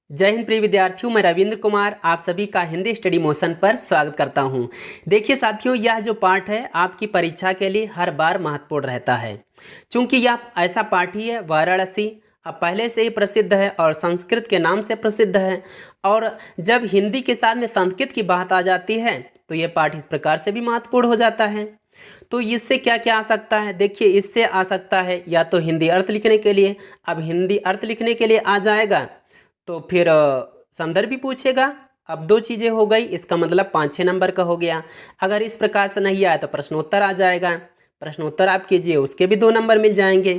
जय हिंद प्रिय विद्यार्थियों, मैं रविंद्र कुमार आप सभी का हिंदी स्टडी मोशन पर स्वागत करता हूं। देखिए साथियों, यह जो पाठ है आपकी परीक्षा के लिए हर बार महत्वपूर्ण रहता है, क्योंकि यह ऐसा पाठ ही है। वाराणसी अब पहले से ही प्रसिद्ध है और संस्कृत के नाम से प्रसिद्ध है, और जब हिंदी के साथ में संस्कृत की बात आ जाती है तो यह पाठ इस प्रकार से भी महत्वपूर्ण हो जाता है। तो इससे क्या क्या आ सकता है? देखिए, इससे आ सकता है या तो हिंदी अर्थ लिखने के लिए। अब हिंदी अर्थ लिखने के लिए आ जाएगा तो फिर संदर्भ भी पूछेगा। अब दो चीज़ें हो गई, इसका मतलब 5-6 नंबर का हो गया। अगर इस प्रकार से नहीं आया तो प्रश्नोत्तर आ जाएगा, प्रश्नोत्तर आप कीजिए, उसके भी 2 नंबर मिल जाएंगे।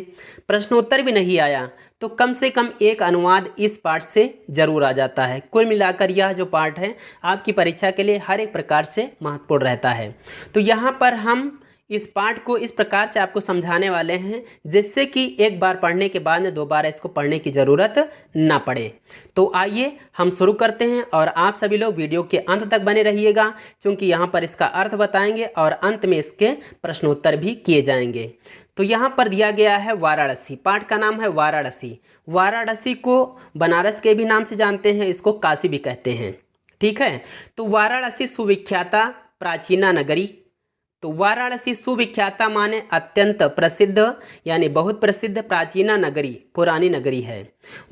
प्रश्नोत्तर भी नहीं आया तो कम से कम एक अनुवाद इस पाठ से जरूर आ जाता है। कुल मिलाकर यह जो पाठ है आपकी परीक्षा के लिए हर एक प्रकार से महत्वपूर्ण रहता है। तो यहाँ पर हम इस पाठ को इस प्रकार से आपको समझाने वाले हैं जिससे कि एक बार पढ़ने के बाद में दोबारा इसको पढ़ने की ज़रूरत ना पड़े। तो आइए हम शुरू करते हैं और आप सभी लोग वीडियो के अंत तक बने रहिएगा, क्योंकि यहाँ पर इसका अर्थ बताएंगे और अंत में इसके प्रश्नोत्तर भी किए जाएंगे। तो यहाँ पर दिया गया है वाराणसी, पाठ का नाम है वाराणसी। वाराणसी को बनारस के भी नाम से जानते हैं, इसको काशी भी कहते हैं। ठीक है, तो वाराणसी सुविख्याता प्राचीना नगरी। तो वाराणसी सुविख्याता माने अत्यंत प्रसिद्ध, यानी बहुत प्रसिद्ध, प्राचीना नगरी पुरानी नगरी है।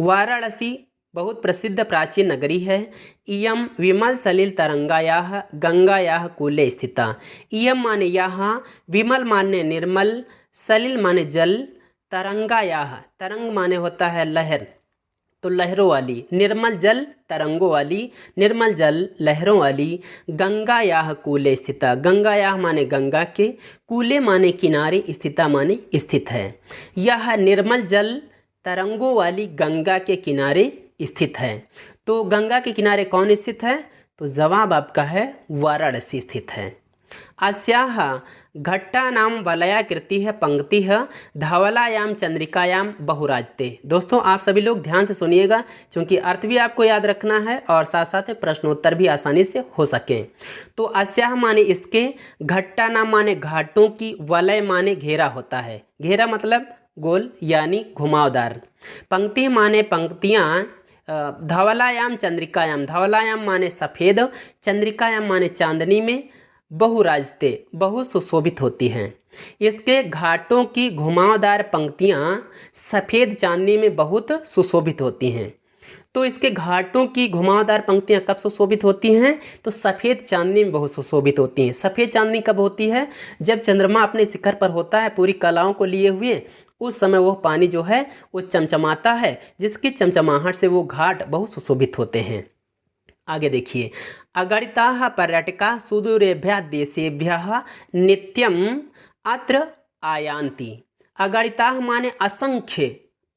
वाराणसी बहुत प्रसिद्ध प्राचीन नगरी है। इयम विमल सलिल तरंगायाः गंगायाः कूले स्थिता। इयम माने यहाँ, विमल माने निर्मल, सलिल माने जल, तरंगायाः तरंग माने होता है लहर, तो लहरों वाली, निर्मल जल तरंगों वाली, निर्मल जल लहरों वाली, गंगायाः कूले स्थिता। गंगायाः माने गंगा के, कूले माने किनारे, स्थिता माने स्थित है। यह निर्मल जल तरंगों वाली गंगा के किनारे स्थित है। तो गंगा के किनारे कौन स्थित है? तो जवाब आपका है वाराणसी स्थित है। अस्याः घट्टानां वलयाकृतिः पंक्तिः धवलायां चंद्रिकायां बहुराजते। दोस्तों आप सभी लोग ध्यान से सुनिएगा, क्योंकि अर्थ भी आपको याद रखना है और साथ साथ प्रश्नोत्तर भी आसानी से हो सके। तो अस्याः माने इसके, घट्टानां माने घाटों की, वलय माने घेरा होता है, घेरा मतलब गोल यानी घुमावदार, पंक्ति माने पंक्तियाँ, धवलायाम चंद्रिकायाम, धवलायाम माने सफ़ेद, चंद्रिकायाम माने चांदनी में, बहुराजते बहु सुशोभित होती हैं। इसके घाटों की घुमावदार पंक्तियाँ सफ़ेद चांदनी में बहुत सुशोभित होती हैं। तो इसके घाटों की घुमावदार पंक्तियाँ कब सुशोभित होती हैं? तो सफ़ेद चांदनी में बहुत सुशोभित होती हैं। सफ़ेद चांदनी कब होती है? जब चंद्रमा अपने शिखर पर होता है पूरी कलाओं को लिए हुए, उस समय वह पानी जो है वो चमचमाता है, जिसकी चमचमाहट से वो घाट बहुत सुशोभित होते हैं। आगे देखिए, अगणिताः पर्यटकाः सुदूरेभ्यः देशेभ्यः नित्यम् अत्र आयान्ति। अगणिताः माने असंख्य,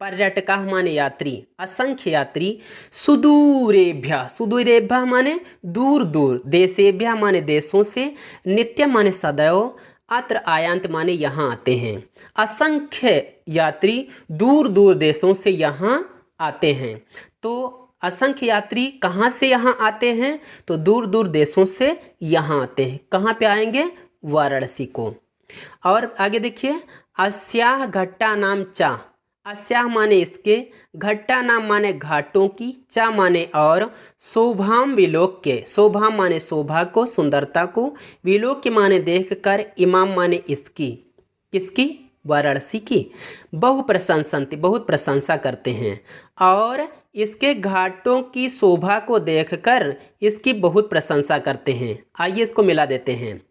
पर्यटकाः माने यात्री, असंख्य यात्री, सुदूरेभ्यः, सुदूरेभ्यः माने दूर दूर, देशेभ्यः माने देशों से, नित्यम माने सदैव, अत्र आयांत माने यहाँ आते हैं। असंख्य यात्री दूर दूर देशों से यहाँ आते हैं। तो असंख्य यात्री कहाँ से यहाँ आते हैं? तो दूर दूर देशों से यहाँ आते हैं। कहाँ पे आएंगे? वाराणसी को। और आगे देखिए, अस्याः घट्टा नाम चा। अस्याः माने इसके, घट्टा नाम माने घाटों की, चा माने और, शोभाम विलोक के, शोभाम माने शोभा को, सुंदरता को, विलोक के माने देख कर, इमाम माने इसकी, किसकी? वाराणसी की, बहु प्रशंसन्ति बहुत प्रशंसा करते हैं, और इसके घाटों की शोभा को देखकर इसकी बहुत प्रशंसा करते हैं। आइए इसको मिला देते हैं।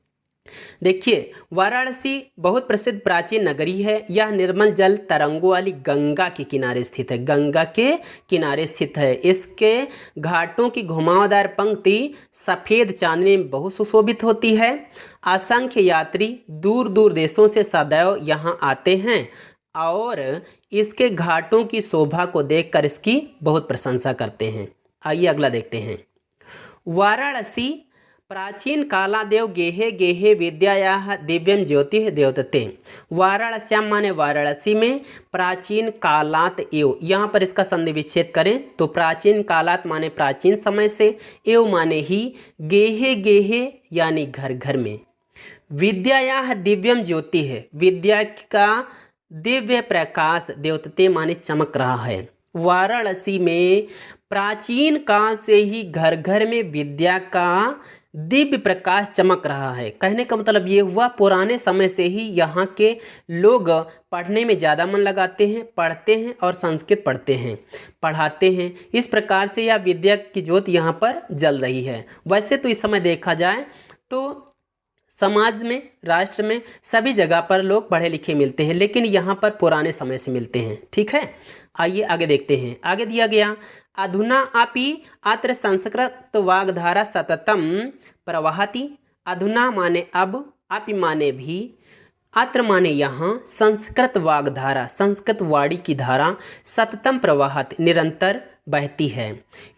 देखिए, वाराणसी बहुत प्रसिद्ध प्राचीन नगरी है। यह निर्मल जल तरंगों वाली गंगा के किनारे स्थित है, गंगा के किनारे स्थित है। इसके घाटों की घुमावदार पंक्ति सफ़ेद चांदनी में बहुत सुशोभित होती है। असंख्य यात्री दूर दूर देशों से सदैव यहाँ आते हैं और इसके घाटों की शोभा को देखकर इसकी बहुत प्रशंसा करते हैं। आइए अगला देखते हैं। वाराणसी प्राचीन कालादेव गेहे गेहे विद्यायाः दिव्यम ज्योतिः द्योतते। वाराणस्याम माने वाराणसी में, प्राचीन कालात एव, यहाँ पर इसका संधि विच्छेद करें तो प्राचीन कालात माने प्राचीन समय से, एव माने ही, गेहे गेहे यानी घर घर में, विद्यायाः दिव्यम ज्योति है, विद्या का दिव्य प्रकाश द्योतते माने चमक रहा है। वाराणसी में प्राचीन काल से ही घर घर में विद्या का दिव्य प्रकाश चमक रहा है। कहने का मतलब ये हुआ, पुराने समय से ही यहाँ के लोग पढ़ने में ज़्यादा मन लगाते हैं, पढ़ते हैं और संस्कृत पढ़ते हैं, पढ़ाते हैं। इस प्रकार से यह विद्या की ज्योत यहाँ पर जल रही है। वैसे तो इस समय देखा जाए तो समाज में, राष्ट्र में, सभी जगह पर लोग पढ़े लिखे मिलते हैं, लेकिन यहाँ पर पुराने समय से मिलते हैं। ठीक है, आइए आगे देखते हैं। आगे दिया गया, अधुना अपि अत्र संस्कृत वाग्धारा सततम प्रवहति। अधुना माने अब, अपि माने भी, अत्र माने यहाँ, संस्कृत वाग्धारा, संस्कृत वाणी की धारा, सततम प्रवाहत निरंतर बहती है।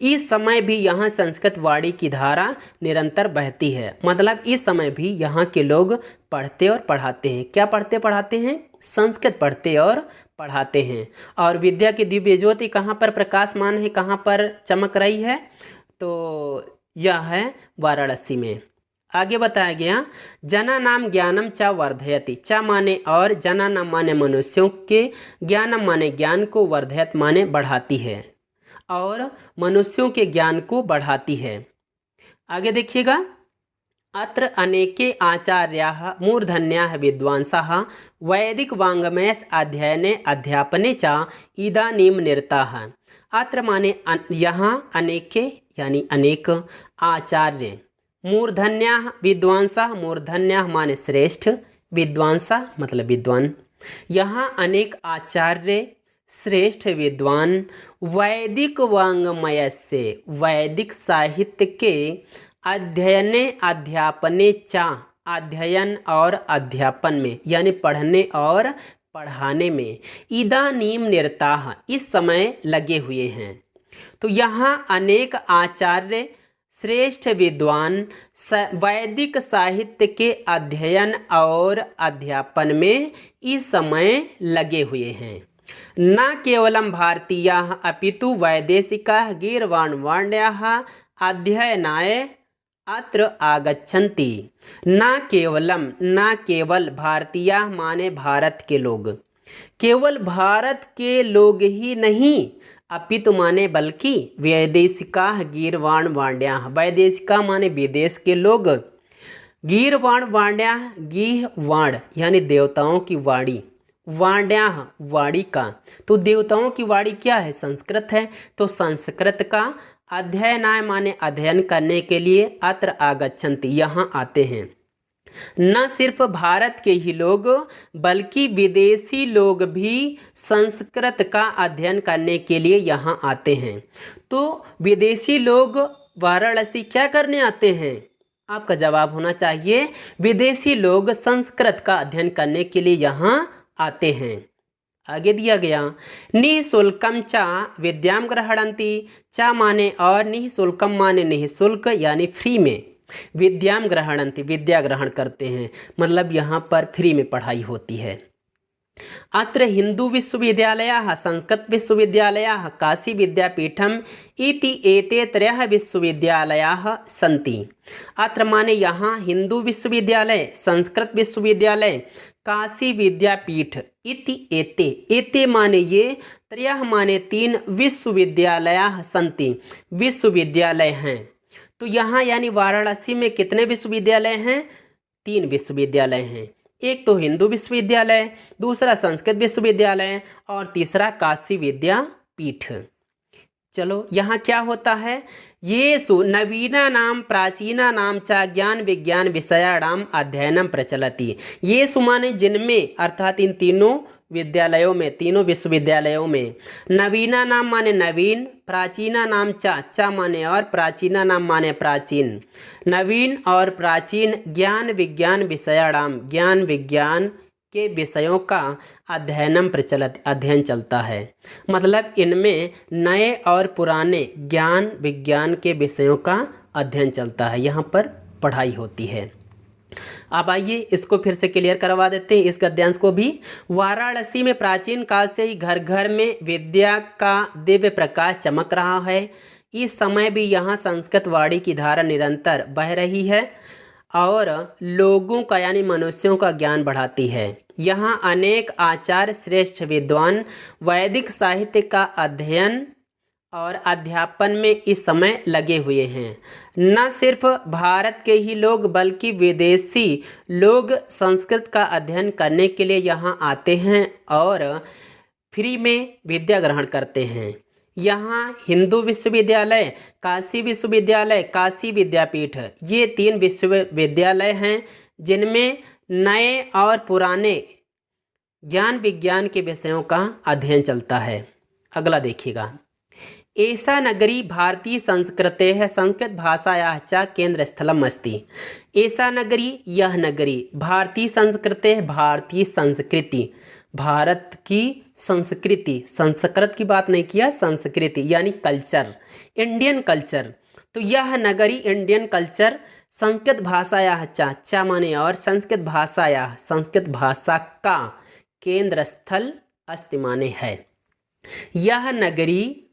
इस समय भी यहाँ संस्कृत वाणी की धारा निरंतर बहती है। मतलब इस समय भी यहाँ के लोग पढ़ते और पढ़ाते हैं। क्या पढ़ते पढ़ाते हैं? संस्कृत पढ़ते और पढ़ाते हैं। और विद्या की दिव्य ज्योति कहाँ पर प्रकाशमान है, कहाँ पर चमक रही है? तो यह है वाराणसी में। आगे बताया गया, जना नाम ज्ञानम च वर्धयति। च माने और, जना नाम माने मनुष्यों के, ज्ञानम माने ज्ञान को, वर्धयत माने बढ़ाती है और मनुष्यों के ज्ञान को बढ़ाती है। आगे देखिएगा, अत्र अनेके आचार्याः मूर्धन्याः विद्वांसाः वैदिक वाङ्मयस्य अध्ययने अध्यापने च इदानीं निरताः। अत्र माने यहाँ अनेके यानी अनेक, आचार्य, मूर्धन्याः विद्वांसाः, मूर्धन्याः माने श्रेष्ठ, विद्वांसाः मतलब विद्वान। यहाँ अनेक आचार्य, श्रेष्ठ विद्वान, वैदिक वाङ्मय से, वैदिक साहित्य के, अध्ययने अध्यापने चा, अध्ययन और अध्यापन में यानी पढ़ने और पढ़ाने में, इदानीम निरताः इस समय लगे हुए हैं। तो यहाँ अनेक आचार्य, श्रेष्ठ विद्वान वैदिक साहित्य के अध्ययन और अध्यापन में इस समय लगे हुए हैं। न केवलं भारतीयाः अपितु वैदेशिकाः गीर्वाणवाण्याः अध्ययनाय अत्र आगच्छन्ति। न केवलम, न केवल, भारतीयाः माने भारत के लोग, केवल भारत के लोग ही नहीं, अपितु माने बल्कि, वैदेशिकाः गीर्वाणवाण्याः, वैदेशिका माने विदेश के लोग, गीर्वाणवाण्याः, गीर्वाण यानी देवताओं की वाणी, वाण्याः वाणी का, तो देवताओं की वाणी क्या है? संस्कृत है। तो संस्कृत का अध्ययनाय माने अध्ययन करने के लिए, अत्र आगच्छन्ति यहाँ आते हैं। न सिर्फ भारत के ही लोग बल्कि विदेशी लोग भी संस्कृत का अध्ययन करने के लिए यहाँ आते हैं। तो विदेशी लोग वाराणसी क्या करने आते हैं? आपका जवाब होना चाहिए, विदेशी लोग संस्कृत का अध्ययन करने के लिए यहाँ आते हैं। आगे दिया गया, निःशुल्कम च विद्याम ग्रहणन्ति। च माने और, निःशुल्कम माने निःशुल्क यानी फ्री में, विद्याम ग्रहणन्ति विद्या ग्रहण करते हैं, मतलब यहाँ पर फ्री में पढ़ाई होती है। अत्र हिंदू विश्वविद्यालयाः, संस्कृत विश्वविद्यालयाः, काशी विद्यापीठम इति एते त्रयः विश्वविद्यालयाः सन्ति। अत्र माने यहाँ हिंदू विश्वविद्यालय, संस्कृत विश्वविद्यालय, काशी विद्यापीठ, इति एते, एते माने ये, त्रयः माने तीन, विश्वविद्यालयाः सन्ति विश्वविद्यालय हैं। तो यहाँ यानी वाराणसी में कितने विश्वविद्यालय हैं? 3 विश्वविद्यालय हैं। एक तो हिंदू विश्वविद्यालय, दूसरा संस्कृत विश्वविद्यालय और तीसरा काशी विद्यापीठ। चलो यहाँ क्या होता है, येषु नवीना नाम प्राचीना नाम च ज्ञान विज्ञान विषयाणाम अध्ययनम प्रचलति। येषु माने जिनमें, अर्थात इन तीनों विद्यालयों में, तीनों विश्वविद्यालयों में, नवीना नाम माने नवीन, प्राचीना नाम च माने और, प्राचीना नाम माने प्राचीन, नवीन और प्राचीन, ज्ञान विज्ञान विषयाणाम, ज्ञान विज्ञान के विषयों का अध्ययनम प्रचलित, अध्ययन चलता है। मतलब इनमें नए और पुराने ज्ञान विज्ञान के विषयों का अध्ययन चलता है, यहाँ पर पढ़ाई होती है। अब आइए इसको फिर से क्लियर करवा देते हैं, इस गद्यांश को भी। वाराणसी में प्राचीन काल से ही घर घर में विद्या का दिव्य प्रकाश चमक रहा है। इस समय भी यहाँ संस्कृत वाणी की धारा निरंतर बह रही है और लोगों का यानी मनुष्यों का ज्ञान बढ़ाती है। यहाँ अनेक आचार्य, श्रेष्ठ विद्वान वैदिक साहित्य का अध्ययन और अध्यापन में इस समय लगे हुए हैं। न सिर्फ भारत के ही लोग बल्कि विदेशी लोग संस्कृत का अध्ययन करने के लिए यहाँ आते हैं और फ्री में विद्या ग्रहण करते हैं। यहाँ हिंदू विश्वविद्यालय, काशी विश्वविद्यालय, काशी विद्यापीठ, ये 3 विश्वविद्यालय हैं जिनमें नए और पुराने ज्ञान विज्ञान के विषयों का अध्ययन चलता है। अगला देखिएगा, एषा नगरी भारतीय संस्कृतेः संस्कृत भाषायाः च केंद्रस्थलम् अस्ति। एषा नगरी, यह नगरी, भारतीय संस्कृतेः, भारतीय संस्कृति, भारत की संस्कृति, संस्कृत की बात नहीं किया, संस्कृति यानी कल्चर, इंडियन कल्चर। तो यह नगरी इंडियन कल्चर संस्कृत भाषायाः च माने और संस्कृत भाषायाः, संस्कृत भाषा का केंद्र स्थल अस्ति माने है। यह नगरी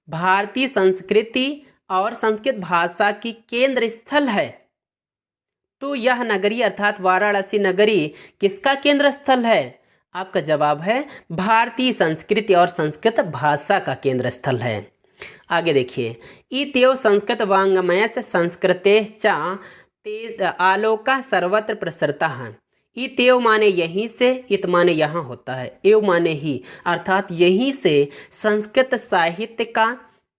भारतीय संस्कृति और संस्कृत भाषा की केंद्र स्थल है। तो यह नगरी अर्थात वाराणसी नगरी किसका केंद्र स्थल है? आपका जवाब है भारतीय संस्कृति और संस्कृत भाषा का केंद्र स्थल है। आगे देखिए, इत्येव संस्कृत वाङ्मय से संस्कृते च आलोका सर्वत्र प्रसृतः। इत्येव माने यहीं से, इत माने यहाँ होता है, एव माने ही, अर्थात यहीं से संस्कृत साहित्य का,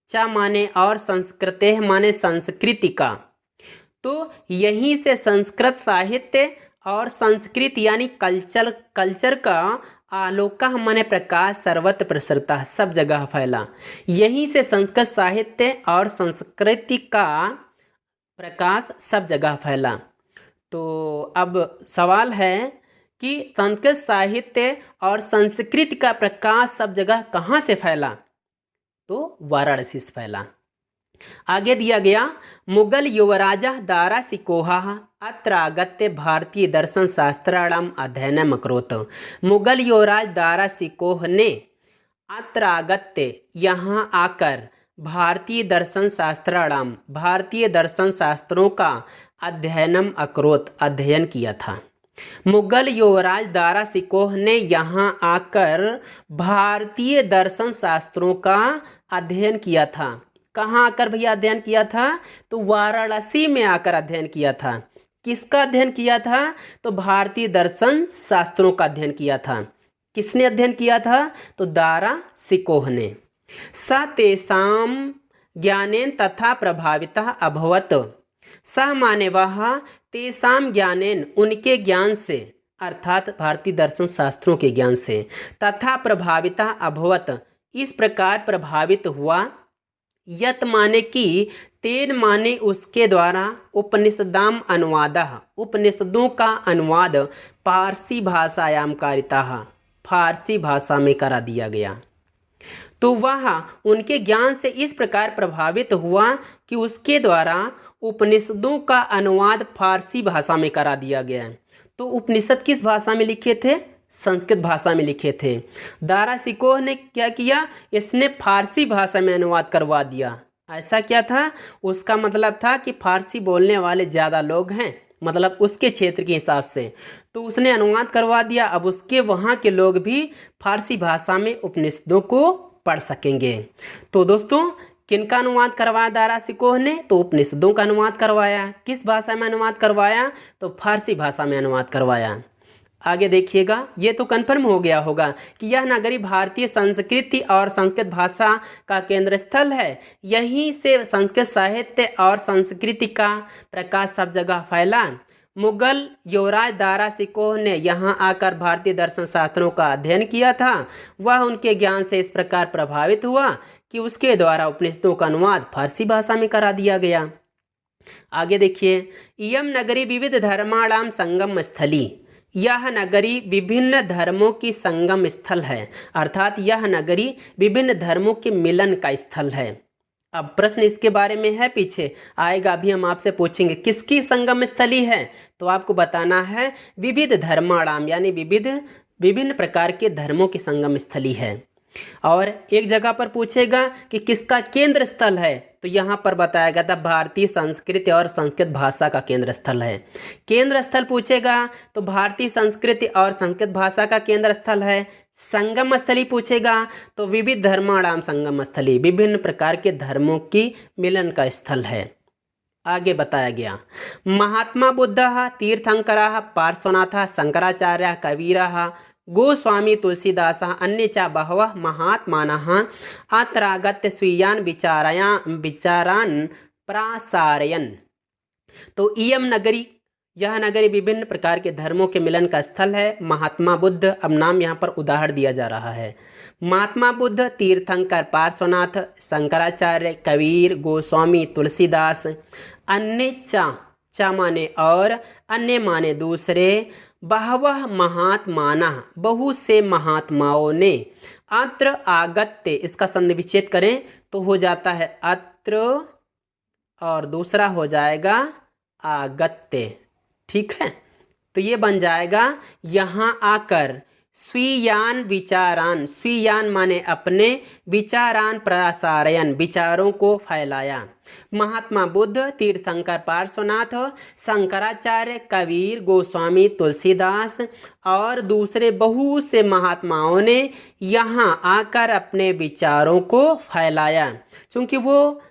च माने और संस्कृते माने संस्कृति का। तो यहीं से संस्कृत साहित्य और संस्कृति यानी कल्चर का आलोका माने प्रकाश सर्वत्र प्रसरता, सब जगह फैला। यहीं से संस्कृत साहित्य और संस्कृति का प्रकाश सब जगह फैला। तो अब सवाल है कि संस्कृत साहित्य और संस्कृति का प्रकाश सब जगह कहाँ से फैला? तो वाराणसी से फैला। आगे दिया गया, मुगल युवराजा दारा सिकोहा अत्र आगत्य भारतीय दर्शन शास्त्राणाम अध्ययनम अकरोत्। मुगल युवराज दारा सिकोह ने अत्र आगत्य यहाँ आकर भारतीय दर्शन शास्त्राणाम, भारतीय दर्शन शास्त्रों का अध्ययनम अकरोत्, अध्ययन किया था। मुगल युवराज दारा सिकोह ने यहाँ आकर भारतीय दर्शन शास्त्रों का अध्ययन किया था। कहाँ आकर भैया अध्ययन किया था? तो वाराणसी में आकर अध्ययन किया था। किसका अध्ययन किया था? तो भारतीय दर्शन शास्त्रों का अध्ययन किया था। किसने अध्ययन किया था? तो दारा सिकोह ने। स तेषां ज्ञानेन तथा प्रभावितः अभवत्। स माने वह, तेषां ज्ञानेन उनके ज्ञान से, अर्थात भारतीय दर्शन शास्त्रों के ज्ञान से, तथा प्रभावितः अभवत्, इस प्रकार प्रभावित हुआ। यत माने कि, तेन माने उसके द्वारा, उपनिषदाम अनुवादः, उपनिषदों का अनुवाद, फारसी भाषायाम कारितः, फारसी भाषा में करा दिया गया। तो वह उनके ज्ञान से इस प्रकार प्रभावित हुआ कि उसके द्वारा उपनिषदों का अनुवाद फारसी भाषा में करा दिया गया। तो उपनिषद किस भाषा में लिखे थे? संस्कृत भाषा में लिखे थे। दारा सिकोह ने क्या किया? इसने फारसी भाषा में अनुवाद करवा दिया। ऐसा क्या था? उसका मतलब था कि फारसी बोलने वाले ज़्यादा लोग हैं, मतलब उसके क्षेत्र के हिसाब से, तो उसने अनुवाद करवा दिया। अब उसके वहाँ के लोग भी फारसी भाषा में उपनिषदों को पढ़ सकेंगे। तो दोस्तों, किनका अनुवाद करवाया दारा सिकोह ने? तो उपनिषदों का अनुवाद करवाया। किस भाषा में अनुवाद करवाया? तो फारसी भाषा में अनुवाद करवाया। आगे देखिएगा, ये तो कन्फर्म हो गया होगा कि यह नगरी भारतीय संस्कृति और संस्कृत भाषा का केंद्र स्थल है। यहीं से संस्कृत साहित्य और संस्कृति का प्रकाश सब जगह फैला। मुगल युवराज दारा सिकोह ने यहाँ आकर भारतीय दर्शन शास्त्रों का अध्ययन किया था। वह उनके ज्ञान से इस प्रकार प्रभावित हुआ कि उसके द्वारा उपनिषदों का अनुवाद फारसी भाषा में करा दिया गया। आगे देखिए, इयम नगरी विविध धर्माणाम संगम स्थली। यह नगरी विभिन्न धर्मों की संगम स्थल है, अर्थात यह नगरी विभिन्न धर्मों के मिलन का स्थल है। अब प्रश्न इसके बारे में है, पीछे आएगा, अभी हम आपसे पूछेंगे किसकी संगम स्थली है, तो आपको बताना है विविध धर्माणाम, यानी विभिन्न प्रकार के धर्मों की संगम स्थली है। और एक जगह पर पूछेगा कि किसका केंद्र स्थल है, तो यहाँ पर बताया गया था भारतीय संस्कृति और संस्कृत भाषा का केंद्र स्थल है। केंद्र स्थल पूछेगा तो भारतीय संस्कृति और संस्कृत भाषा का केंद्र स्थल है। संगम स्थली पूछेगा तो विविध धर्माणाम संगम स्थली, विभिन्न प्रकार के धर्मों की मिलन का स्थल है। आगे बताया गया महात्मा बुद्धः तीर्थंकरः पार्श्वनाथः शंकराचार्यः कबीरः गोस्वामी तुलसीदासः अन्ये च बहवः महात्मानः अत्र आगत्य स्वीयान् विचारान् प्रासारयन्। तो इयम नगरी, यह नगरी विभिन्न प्रकार के धर्मों के मिलन का स्थल है। महात्मा बुद्ध, अब नाम यहाँ पर उदाहरण दिया जा रहा है। महात्मा बुद्ध, तीर्थंकर पार्श्वनाथ, शंकराचार्य, कबीर, गोस्वामी तुलसीदास, अन्य चा माने और, अन्य माने दूसरे, बहवह महात्मानः बहुत से महात्माओं ने, अत्र आगत्य, इसका संधि विच्छेद करें तो हो जाता है अत्र और दूसरा हो जाएगा आगत्य। ठीक है, तो ये बन जाएगा यहाँ आकर स्वीयान विचारान, स्वीयान माने अपने, विचारान प्रसारयन विचारों को फैलाया। महात्मा बुद्ध, तीर्थंकर पार्श्वनाथ, शंकराचार्य, कबीर, गोस्वामी तुलसीदास और दूसरे बहुत से महात्माओं ने यहाँ आकर अपने विचारों को फैलाया। क्योंकि वो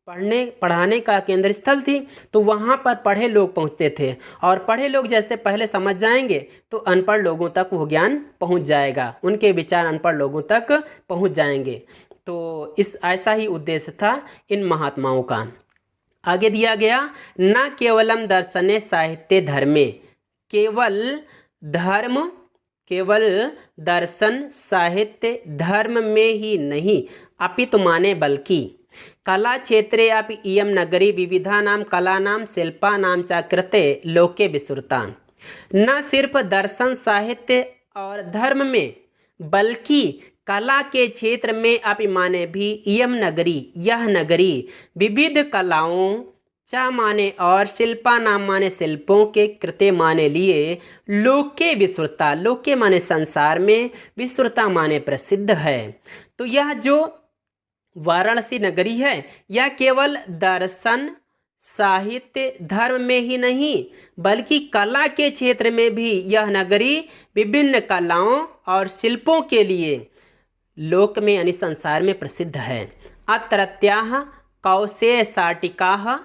पढ़ाने का केंद्र स्थल थी, तो वहाँ पर पढ़े लोग पहुँचते थे और पढ़े लोग जैसे पहले समझ जाएंगे तो अनपढ़ लोगों तक वो ज्ञान पहुँच जाएगा, उनके विचार अनपढ़ लोगों तक पहुँच जाएंगे। तो इस ऐसा ही उद्देश्य था इन महात्माओं का। आगे दिया गया न केवलम दर्शने साहित्य धर्मे, केवल दर्शन साहित्य धर्म में ही नहीं अपितु माने बल्कि कला क्षेत्रे अपि इयं नगरी विविधानां कलानां शिल्पानां च कृते लोके विस्तृता। न सिर्फ दर्शन साहित्य और धर्म में बल्कि कला के क्षेत्र में अपि माने भी इयं नगरी, यह नगरी विविध कलाओं च माने और शिल्पा नाम माने शिल्पों के कृत्य माने लिए लोके विस्तृता, लोके माने संसार में, विस्तृता माने प्रसिद्ध है। तो यह जो वाराणसी नगरी है यह केवल दर्शन साहित्य धर्म में ही नहीं बल्कि कला के क्षेत्र में भी यह नगरी विभिन्न कलाओं और शिल्पों के लिए लोक में यानी संसार में प्रसिद्ध है। अत्रत्याः कौशेय साटिकाः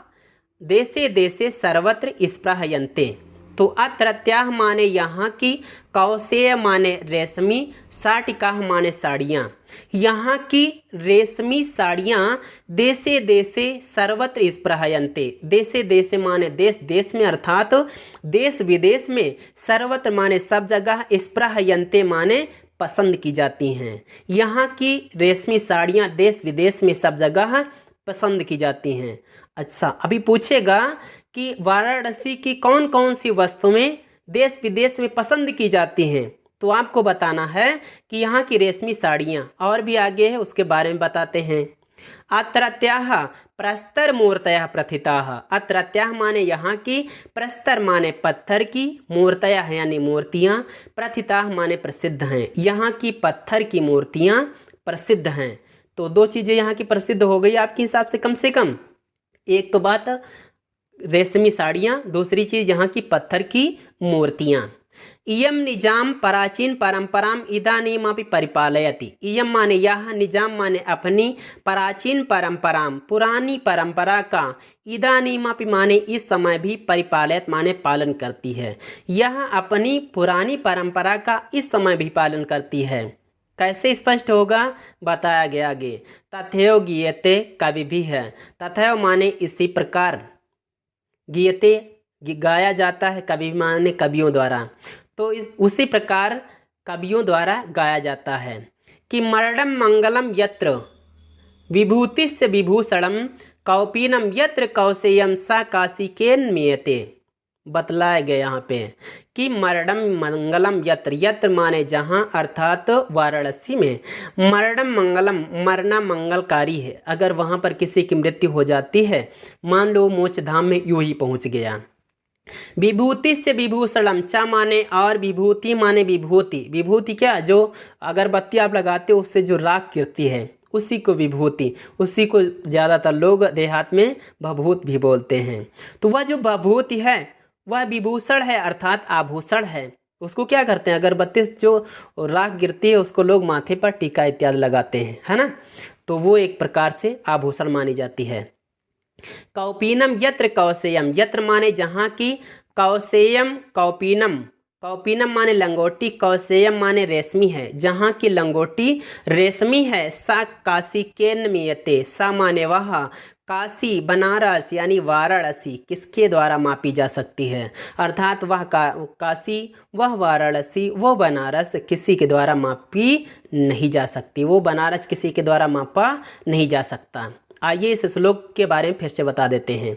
देशे देशे सर्वत्र स्पृहयन्ते। तो अत्रत्याः माने यहाँ की, कौशेय माने रेशमी, साटिकाः माने साड़ियाँ, यहाँ की रेशमी साड़ियाँ देशे देशे सर्वत्र स्पृहयन्ते, देशे देशे माने देश देश में अर्थात देश विदेश में, सर्वत्र माने सब जगह, स्पृहयन्ते माने पसंद की जाती हैं। यहाँ की रेशमी साड़ियाँ देश विदेश में सब जगह पसंद की जाती हैं। अच्छा, अभी पूछेगा कि वाराणसी की कौन कौन सी वस्तुएं देश विदेश में पसंद की जाती हैं, तो आपको बताना है कि यहाँ की रेशमी साड़ियाँ, और भी आगे है उसके बारे में बताते हैं। अत्रत्याः प्रस्तर मूर्तयः प्रथिताः, अत्रत्याः माने यहाँ की, प्रस्तर माने पत्थर की, मूर्तयः यानी मूर्तियाँ, प्रथिताः माने प्रसिद्ध हैं, यहाँ की पत्थर की मूर्तियाँ प्रसिद्ध हैं। तो दो चीज़ें यहाँ की प्रसिद्ध हो गई आपके हिसाब से कम। एक तो बात रेशमी साड़ियाँ, दूसरी चीज़ यहाँ की पत्थर की मूर्तियाँ। इयम निजाम प्राचीन परंपराम इदानीमपि परिपालयति। इयम माने यह, निजाम माने अपनी, प्राचीन परंपराम पुरानी परंपरा का, इदानीमपि माने इस समय भी, परिपालयत माने पालन करती है। यह अपनी पुरानी परंपरा का इस समय भी पालन करती है। कैसे स्पष्ट होगा, बताया गया आगे। तथैव गीयते कवि भी है, तथैव माने इसी प्रकार, गीयते गाया जाता है, कवि माने कवियों द्वारा, तो उसी प्रकार कवियों द्वारा गाया जाता है कि मरणम मंगलम यत्र विभूतिस्य विभूषणम कौपीनम यत्र कौशेयम सा काशिकेन मियते। बतलाया गया यहाँ पे कि मरणम मंगलम यत्र, यत्र माने जहाँ अर्थात वाराणसी में, मरणम मंगलम मरना मंगलकारी है। अगर वहाँ पर किसी की मृत्यु हो जाती है, मान लो मोक्ष धाम में यूं ही पहुँच गया। विभूति से विभूषणम, चा माने और, विभूति माने विभूति, विभूति क्या, जो अगरबत्ती आप लगाते हो उससे जो राख गिरती है उसी को विभूति, उसी को ज़्यादातर लोग देहात में भभूत भी बोलते हैं। तो वह जो भभूति है वह विभूषण है अर्थात आभूषण है। उसको क्या करते हैं, अगरबत्ती से जो राख गिरती है उसको लोग माथे पर टीका इत्यादि लगाते हैं, है ना। तो वो एक प्रकार से आभूषण मानी जाती है। कौपीनम यत्र कौसेयम, यत्र माने जहाँ की, कौसेयम कौपीनम, कौपीनम माने लंगोटी, कौसेयम माने रेशमी है, जहाँ की लंगोटी रेशमी है। सा काशी के नियते, सा माने वह, काशी बनारस यानी वाराणसी किसके द्वारा मापी जा सकती है, अर्थात वह काशी, वह वाराणसी, वो बनारस किसी के द्वारा मापी नहीं जा सकती, वो बनारस किसी के द्वारा मापा नहीं जा सकता। आइए इस श्लोक के बारे में फिर से बता देते हैं।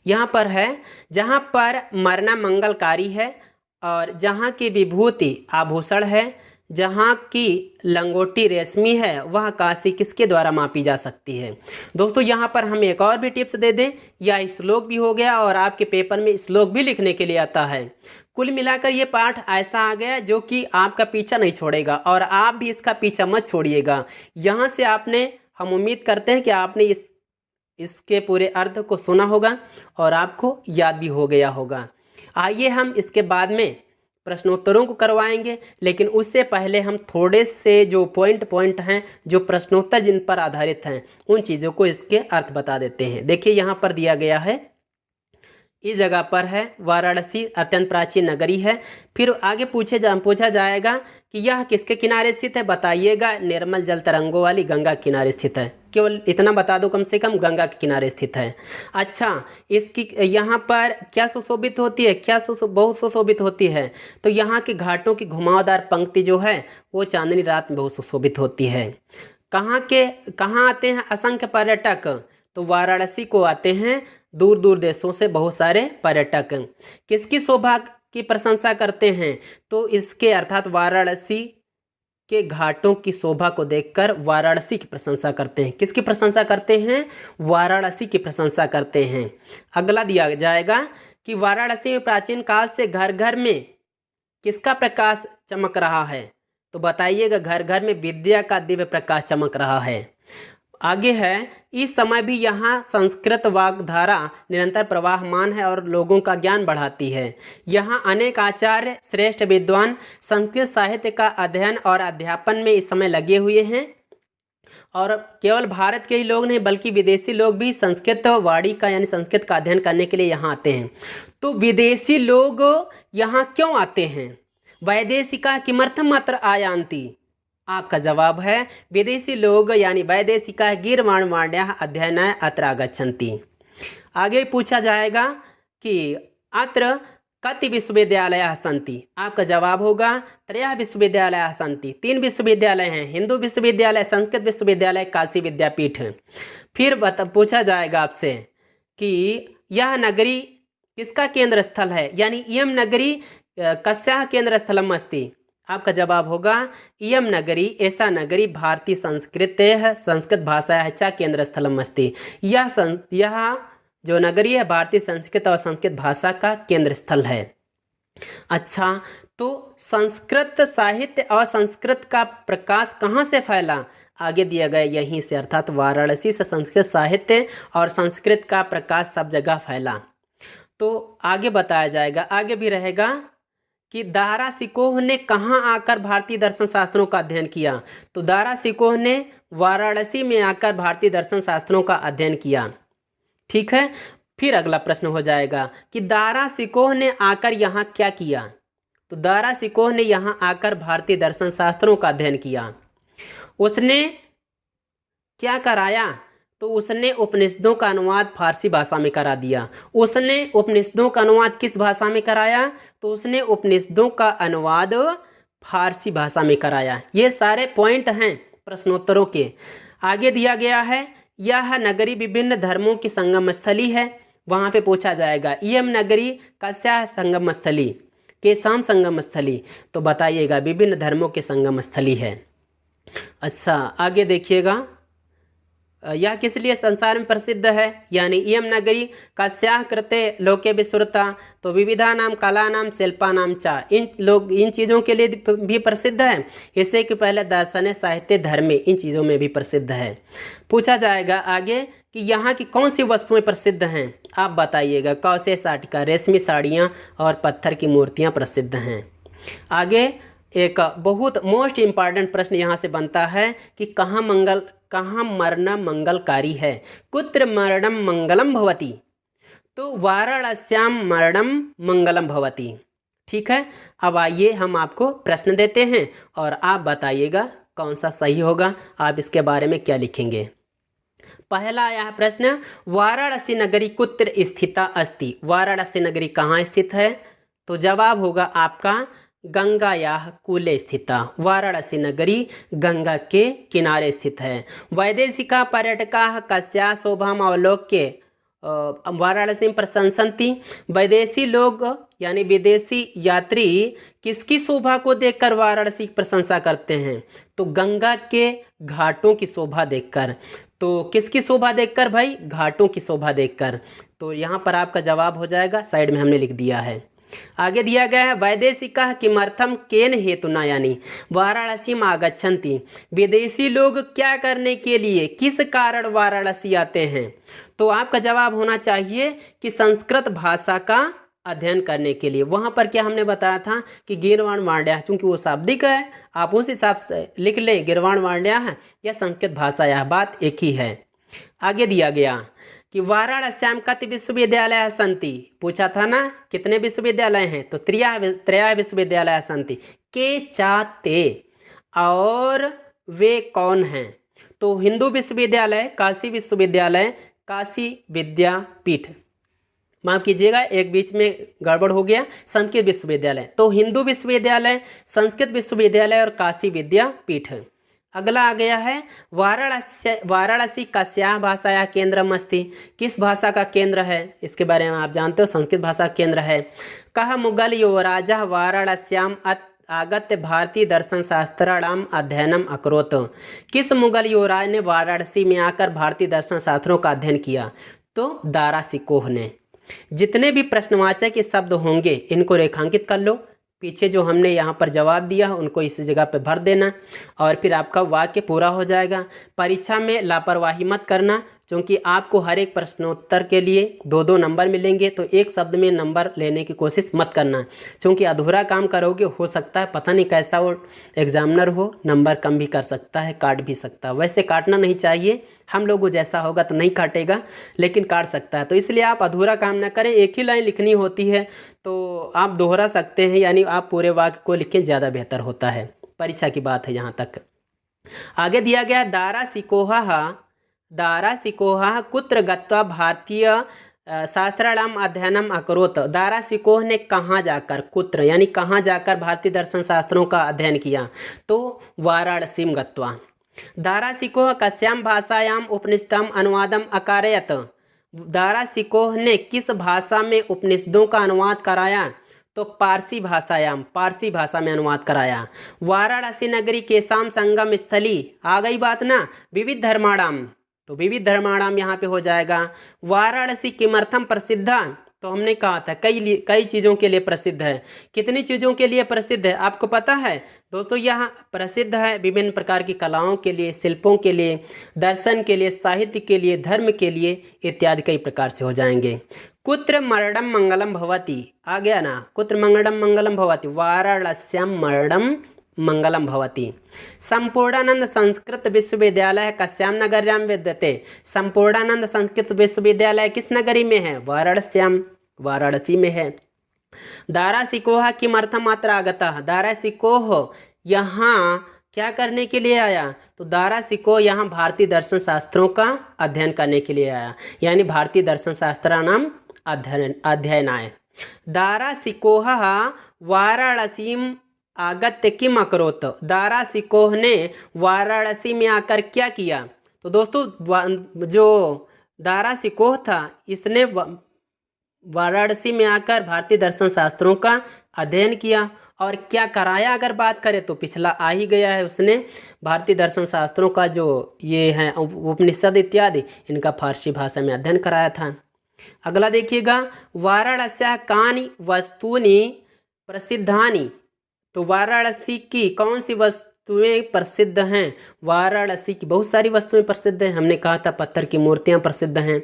यहाँ पर है, जहाँ पर मरना मंगलकारी है और जहाँ की विभूति आभूषण है, जहाँ की लंगोटी रेशमी है, वह काशी किसके द्वारा मापी जा सकती है। दोस्तों यहाँ पर हम एक और भी टिप्स दे दें, यह श्लोक भी हो गया और आपके पेपर में श्लोक भी लिखने के लिए आता है। कुल मिलाकर ये पाठ ऐसा आ गया जो कि आपका पीछा नहीं छोड़ेगा और आप भी इसका पीछा मत छोड़िएगा। यहाँ से आपने, हम उम्मीद करते हैं कि आपने इसके पूरे अर्थ को सुना होगा और आपको याद भी हो गया होगा। आइए हम इसके बाद में प्रश्नोत्तरों को करवाएंगे, लेकिन उससे पहले हम थोड़े से जो पॉइंट हैं, जो प्रश्नोत्तर जिन पर आधारित हैं, उन चीज़ों को इसके अर्थ बता देते हैं। देखिए यहाँ पर दिया गया है, इस जगह पर है वाराणसी अत्यंत प्राचीन नगरी है। फिर आगे पूछा जाएगा कि यह किसके किनारे स्थित है, बताइएगा। निर्मल जल तरंगों वाली गंगा के किनारे स्थित है, केवल इतना बता दो कम से कम, गंगा के किनारे स्थित है। अच्छा, इसकी यहाँ पर क्या सुशोभित होती है, क्या बहुत सुशोभित होती है, तो यहाँ के घाटों की घुमावदार पंक्ति जो है वो चांदनी रात में बहुत सुशोभित होती है। कहाँ आते हैं असंख्य पर्यटक, तो वाराणसी को आते हैं दूर दूर देशों से बहुत सारे पर्यटक। किसकी शोभा की प्रशंसा करते हैं, तो इसके अर्थात वाराणसी के घाटों की शोभा को देखकर वाराणसी की प्रशंसा करते हैं। किसकी प्रशंसा करते हैं, वाराणसी की प्रशंसा करते हैं। अगला दिया जाएगा कि वाराणसी में प्राचीन काल से घर घर में किसका प्रकाश चमक रहा है, तो बताइएगा घर घर में विद्या का दिव्य प्रकाश चमक रहा है। आगे है, इस समय भी यहाँ संस्कृत वाग्धारा निरंतर प्रवाहमान है और लोगों का ज्ञान बढ़ाती है। यहाँ अनेक आचार्य श्रेष्ठ विद्वान संस्कृत साहित्य का अध्ययन और अध्यापन में इस समय लगे हुए हैं और केवल भारत के ही लोग नहीं बल्कि विदेशी लोग भी संस्कृत वाणी का यानी संस्कृत का अध्ययन करने के लिए यहाँ आते हैं। तो विदेशी लोग यहाँ क्यों आते हैं, वैदेशिका किमर्थम अत्र आयान्ति, आपका जवाब है विदेशी लोग यानी वैदेशिका गीर्वाणवाण्या अध्ययनाय अत्र आगच्छन्ति। आगे पूछा जाएगा कि अत्र कति विश्वविद्यालयाः सन्ति, आपका जवाब होगा त्रयः विश्वविद्यालयाः सन्ति, 3 विश्वविद्यालय हैं, हिंदू विश्वविद्यालय, संस्कृत विश्वविद्यालय, काशी विद्यापीठ। फिर पूछा जाएगा आपसे कि यह नगरी किसका केंद्र स्थल है, यानी इयं नगरी कस्याः केंद्र स्थलम अस्ति, आपका जवाब होगा इयं नगरी, ऐसा नगरी भारतीय संस्कृतेः संस्कृत भाषायाः च केंद्र स्थलम अस्ति, यह जो नगरी है भारतीय संस्कृत और संस्कृत भाषा का केंद्र स्थल है। अच्छा, तो संस्कृत साहित्य और संस्कृत का प्रकाश कहाँ से फैला, आगे दिया गया यहीं से, अर्थात वाराणसी से संस्कृत साहित्य और संस्कृत का प्रकाश सब जगह फैला। तो आगे बताया जाएगा, आगे भी रहेगा कि दारा सिकोह ने कहाँ आकर भारतीय दर्शन शास्त्रों का अध्ययन किया, तो दारा सिकोह ने वाराणसी में आकर भारतीय दर्शन शास्त्रों का अध्ययन किया। ठीक है, फिर अगला प्रश्न हो जाएगा कि दारा सिकोह ने आकर यहाँ क्या किया, तो दारा सिकोह ने यहाँ आकर भारतीय दर्शन शास्त्रों का अध्ययन किया। उसने क्या कराया, तो उसने उपनिषदों का अनुवाद फारसी भाषा में करा दिया। उसने उपनिषदों का अनुवाद किस भाषा में कराया, तो उसने उपनिषदों का अनुवाद फारसी भाषा में कराया। ये सारे पॉइंट हैं प्रश्नोत्तरों के। आगे दिया गया है, यह नगरी विभिन्न धर्मों की संगम स्थली है, वहाँ पे पूछा जाएगा इयं नगरी कस्याः संगम स्थली, केषां संगम स्थली, तो बताइएगा विभिन्न धर्मों के संगम स्थली है। अच्छा, आगे देखिएगा, यह किस लिए संसार में प्रसिद्ध है, यानी इयं नगरी कस्याः कृते लोके विश्रुता, तो विविधा नाम कला नाम शिल्पा नाम च, इन चीज़ों के लिए भी प्रसिद्ध है। इससे कि पहले दर्शन साहित्य धर्म इन चीज़ों में भी प्रसिद्ध है। पूछा जाएगा आगे कि यहाँ की कौन सी वस्तुएं प्रसिद्ध हैं, आप बताइएगा। कौशे साटिका, रेशमी साड़ियाँ और पत्थर की मूर्तियाँ प्रसिद्ध हैं। आगे एक बहुत मोस्ट इम्पॉर्टेंट प्रश्न यहाँ से बनता है कि कहाँ मरणम मंगलकारी है, कुत्र मरणम मंगलम भवति। तो वाराणस्यां मरणम मंगलम भवति। ठीक है, अब आइए हम आपको प्रश्न देते हैं और आप बताइएगा कौन सा सही होगा, आप इसके बारे में क्या लिखेंगे। पहला आया है प्रश्न, वाराणसी नगरी कुत्र स्थिता अस्ति। वाराणसी नगरी कहाँ स्थित है? तो जवाब होगा आपका गंगायाः कूले स्थिता। वाराणसी नगरी गंगा के किनारे स्थित है। वैदेशिका पर्यटकाः कस्याः शोभाम् अवलोक्य वाराणसी में प्रशंसन्ति। वैदेशी लोग यानी विदेशी यात्री किसकी शोभा को देखकर वाराणसी की प्रशंसा करते हैं? तो गंगा के घाटों की शोभा देखकर। तो किसकी शोभा देखकर भाई? घाटों की शोभा देखकर। तो यहाँ पर आपका जवाब हो जाएगा, साइड में हमने लिख दिया है। आगे दिया गया है, वैदेशिका किमर्थम केन हेतुना, यानी वाराणसी में आगच्छन्ति। विदेशी लोग क्या करने के लिए, किस कारण वाराणसी आते हैं? तो आपका जवाब होना चाहिए कि संस्कृत भाषा का अध्ययन करने के लिए। वहाँ पर क्या हमने बताया था कि गीर्वाण वाण्या, चूंकि वो शाब्दिक है, आप उस हिसाब से लिख ले गीर्वाण वाण्या है या संस्कृत भाषा, यह बात एक ही है। आगे दिया गया कि वाराणस्याम कति विश्वविद्यालय सन्ति। पूछा था ना कितने विश्वविद्यालय हैं? तो त्रय विश्वविद्यालय सन्ति। के चाते, और वे कौन हैं? तो हिंदू विश्वविद्यालय, काशी विश्वविद्यालय, काशी विद्यापीठ, माफ कीजिएगा एक बीच में गड़बड़ हो गया, संस्कृत विश्वविद्यालय। तो हिंदू विश्वविद्यालय, संस्कृत विश्वविद्यालय और काशी विद्यापीठ। अगला आ गया है, वाराणसी कस्याः भाषायाः केंद्रम अस्ति। किस भाषा का केंद्र है? इसके बारे में आप जानते हो, संस्कृत भाषा का केंद्र है। कः मुगल युवराजः वाराणस्याम आगत्य भारतीय दर्शन शास्त्राणाम अध्ययनम अकरोत्। किस मुगल युवराज ने वाराणसी में आकर भारतीय दर्शन शास्त्रों का अध्ययन किया? तो दारा सिकोह ने। जितने भी प्रश्नवाचक के शब्द होंगे इनको रेखांकित कर लो, पीछे जो हमने यहाँ पर जवाब दिया उनको इस जगह पे भर देना और फिर आपका वाक्य पूरा हो जाएगा। परीक्षा में लापरवाही मत करना, क्योंकि आपको हर एक प्रश्नोत्तर के लिए 2-2 नंबर मिलेंगे, तो एक शब्द में नंबर लेने की कोशिश मत करना, क्योंकि अधूरा काम करोगे, हो सकता है पता नहीं कैसा वो एग्जामिनर हो, नंबर कम भी कर सकता है, काट भी सकता है। वैसे काटना नहीं चाहिए, हम लोगों जैसा होगा तो नहीं काटेगा, लेकिन काट सकता है। तो इसलिए आप अधूरा काम ना करें, एक ही लाइन लिखनी होती है तो आप दोहरा सकते हैं, यानी आप पूरे वाक्य को लिखें, ज़्यादा बेहतर होता है। परीक्षा की बात है यहाँ तक। आगे दिया गया, दारा सिकोहा कुत्र गत्वा भारतीय शास्त्राणाम अध्ययनम अकरोत्। दारा सिकोह ने कहाँ जाकर, कुत्र यानी कहाँ जाकर भारतीय दर्शन शास्त्रों का अध्ययन किया? तो वाराणसी में गत्वा। दारा सिकोह कस्याम भाषायाम उपनिषदम अनुवादम अकारयत। दारा सिकोह ने किस भाषा में उपनिषदों का अनुवाद कराया? तो पारसी भाषा में अनुवाद कराया। वाराणसी नगरी केशाम संगम स्थली, आ गई बात ना, विविध धर्माणाम, तो विविध धर्माणाम यहाँ पे हो जाएगा। वाराणसी किमर्थम प्रसिद्धा? तो हमने कहा था कई चीज़ों के लिए प्रसिद्ध है। कितनी चीज़ों के लिए प्रसिद्ध है आपको पता है दोस्तों? यहाँ प्रसिद्ध है विभिन्न प्रकार की कलाओं के लिए, शिल्पों के लिए, दर्शन के लिए, साहित्य के लिए, धर्म के लिए इत्यादि कई प्रकार से हो जाएंगे। कुत्र मरणम मंगलम भवति, आ गया ना, कुत्र मरणम मंगलम भवति, वाराणस्याम मरणम मंगलम भवति। संपूर्णानंद संस्कृत विश्वविद्यालय कस्याम नगर्यां विद्यते। संपूर्णानंद संस्कृत विश्वविद्यालय किस नगरी में है? वाराणसी में है। दारा सिकोह किमर्थम अत्र आगतः। दारा सिकोह यहाँ क्या करने के लिए आया? तो दारा सिकोह यहाँ भारतीय दर्शन शास्त्रों का अध्ययन करने के लिए आया, यानी भारतीय दर्शन शास्त्राणाम अध्ययनाय। दारा सिकोह वाराणसी आगत्य किम अकरोत्। दारा सिकोह ने वाराणसी में आकर क्या किया? तो दोस्तों जो दारा सिकोह था इसने वाराणसी में आकर भारतीय दर्शन शास्त्रों का अध्ययन किया और क्या कराया? अगर बात करें तो पिछला आ ही गया है, उसने भारतीय दर्शन शास्त्रों का जो ये हैं उपनिषद इत्यादि इनका फारसी भाषा में अध्ययन कराया था। अगला देखिएगा, वाराणस्याः कानि वस्तूनि प्रसिद्धानि। तो वाराणसी की कौन सी वस्तुएं प्रसिद्ध हैं? वाराणसी की बहुत सारी वस्तुएं प्रसिद्ध हैं। हमने कहा था पत्थर की मूर्तियां प्रसिद्ध हैं,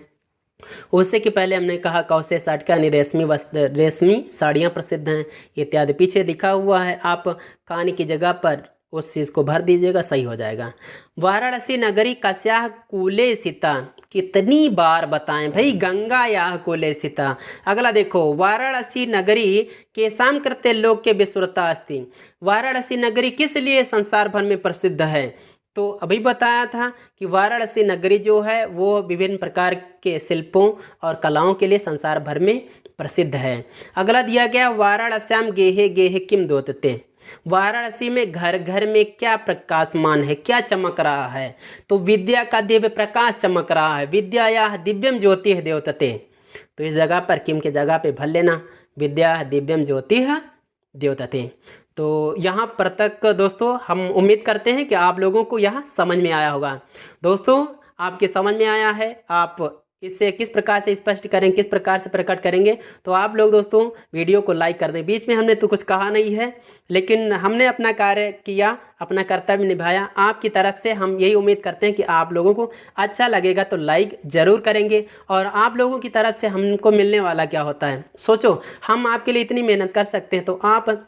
उससे कि पहले हमने कहा कौशे साठ का यानी रेशमी वस्त्र, रेशमी साड़ियाँ प्रसिद्ध हैं इत्यादि। पीछे लिखा हुआ है, आप कहानी की जगह पर उस चीज़ को भर दीजिएगा, सही हो जाएगा। वाराणसी नगरी कस्याः कूले स्थिता, कितनी बार बताएं भाई, गंगा याः कूले स्थिता। अगला देखो, वाराणसी नगरी केषां कृते लोके विश्रुता अस्ति। वाराणसी नगरी किस लिए संसार भर में प्रसिद्ध है? तो अभी बताया था कि वाराणसी नगरी जो है वो विभिन्न प्रकार के शिल्पों और कलाओं के लिए संसार भर में प्रसिद्ध है। अगला दिया गया, वाराणस्याम गेहे गेहे किम द्योतते। वाराणसी में घर घर में क्या प्रकाशमान है, क्या चमक रहा है? तो विद्या का दिव्य प्रकाश चमक रहा है। विद्या या दिव्यम ज्योति है द्योतते। तो इस जगह पर किम के जगह पे भर लेना, विद्या दिव्यम ज्योति है द्योतते। तो यहाँ पर तक दोस्तों हम उम्मीद करते हैं कि आप लोगों को यह समझ में आया होगा। दोस्तों आपके समझ में आया है, आप इससे किस प्रकार से स्पष्ट करें, किस प्रकार से प्रकट करेंगे, तो आप लोग दोस्तों वीडियो को लाइक कर दें। बीच में हमने तो कुछ कहा नहीं है, लेकिन हमने अपना कार्य किया, अपना कर्तव्य निभाया। आपकी तरफ से हम यही उम्मीद करते हैं कि आप लोगों को अच्छा लगेगा तो लाइक ज़रूर करेंगे। और आप लोगों की तरफ से हमको मिलने वाला क्या होता है, सोचो, हम आपके लिए इतनी मेहनत कर सकते हैं, तो आप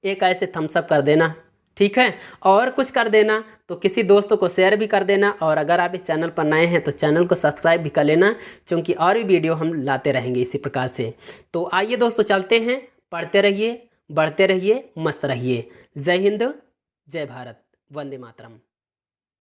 एक ऐसे थम्स अप कर देना, ठीक है, और कुछ कर देना, तो किसी दोस्तों को शेयर भी कर देना। और अगर आप इस चैनल पर नए हैं तो चैनल को सब्सक्राइब भी कर लेना, क्योंकि और भी वीडियो हम लाते रहेंगे इसी प्रकार से। तो आइए दोस्तों चलते हैं, पढ़ते रहिए, बढ़ते रहिए, मस्त रहिए। जय हिंद, जय भारत, वंदे मातरम।